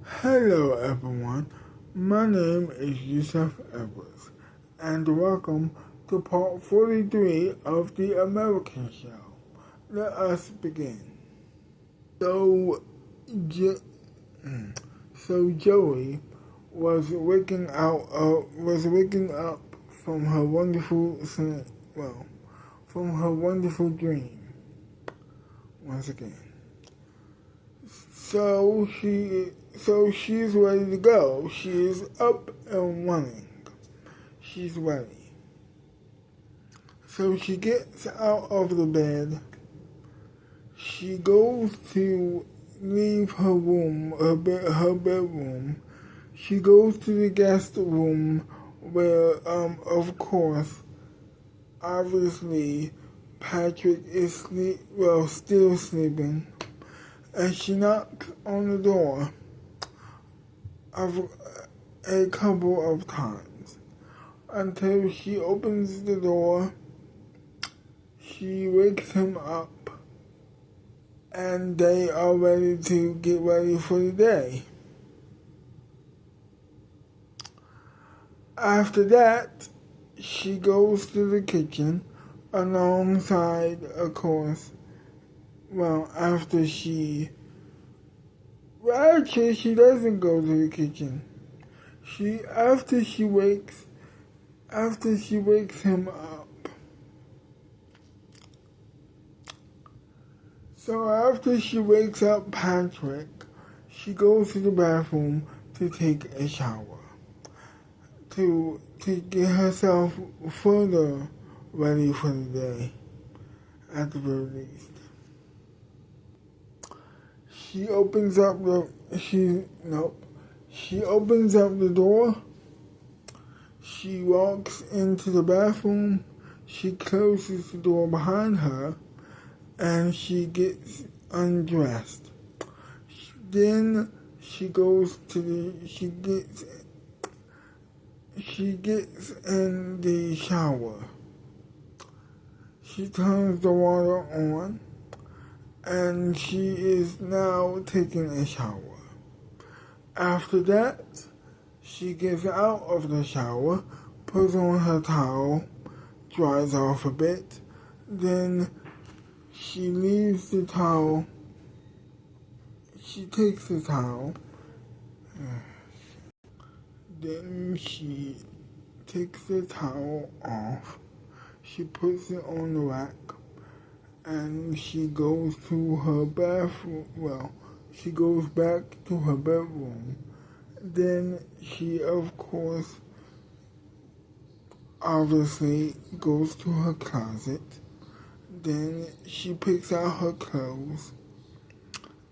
Hello everyone, my name is Yusuf Edwards, and welcome to part 43 of the American Show. Let us begin. So, jo- Joey was waking up from her wonderful from her wonderful dream. Once again. She's ready to go. She is up and running. She's ready. So she gets out of the bed. She goes to leave her room, her bedroom. She goes to the guest room where, of course, obviously, Patrick is still sleeping. And she knocks on the door a couple of times until she opens the door. She wakes him up, and they are ready to get ready for the day. After that, she goes to the kitchen alongside, of course, actually, she doesn't go to the kitchen. After she wakes him up. So after she wakes up Patrick, she goes to the bathroom to take a shower. To get herself further ready for the day, at the very least. She opens up the door. She walks into the bathroom. She closes the door behind her, and she gets undressed. Then she gets in the shower. She turns the water on, and she is now taking a shower. After that, she gets out of the shower, puts on her towel, dries off a bit, then she leaves the towel. She takes the towel, then she takes the towel off, she puts it on the rack, and she goes to her bathroom. She goes back to her bedroom. Then she, of course, obviously goes to her closet. Then she picks out her clothes,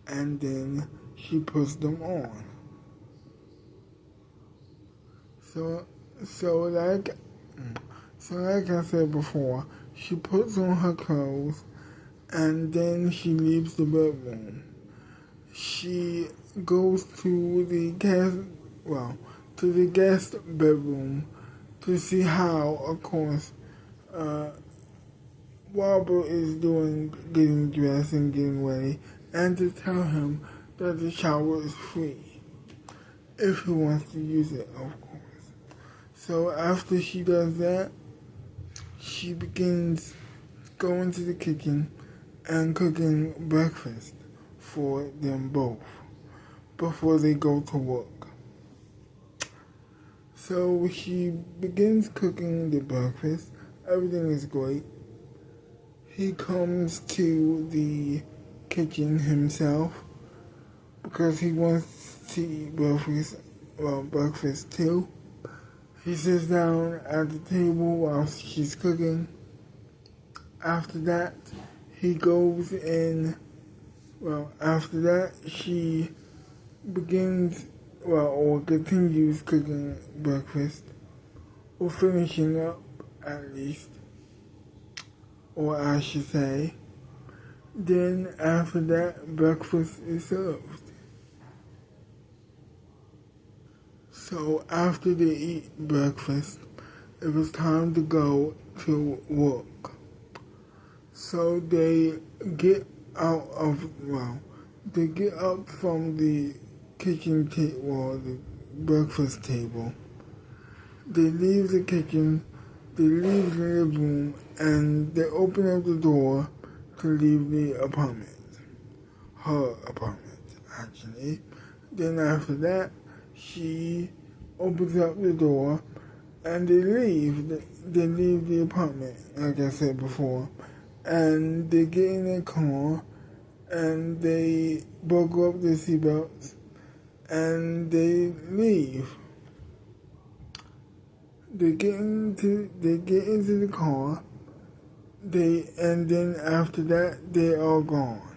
and then she puts them on. So like I said before, she puts on her clothes, and then she leaves the bedroom. She goes to the guest bedroom to see how, of course, Robert is getting dressed and getting ready, and to tell him that the shower is free, if he wants to use it, of course. So after she does that, she begins going to the kitchen and cooking breakfast for them both before they go to work. So she begins cooking the breakfast. Everything is great. He comes to the kitchen himself because he wants to eat breakfast too. He sits down at the table while she's cooking. After that, he goes in. After that, she begins, or continues cooking breakfast, or finishing up at least, or I should say. Then after that, breakfast is served. So after they eat breakfast, it was time to go to work. So they get out of, they get up from the kitchen table, well, the breakfast table. They leave the kitchen, they leave the living room, and they open up the door to leave the apartment. Her apartment, actually. Then after that, she opens up the door and they leave. They leave the apartment, like I said before. And they get in their car and they buckle up their seatbelts and they leave. They get into the car. And then after that, they are gone.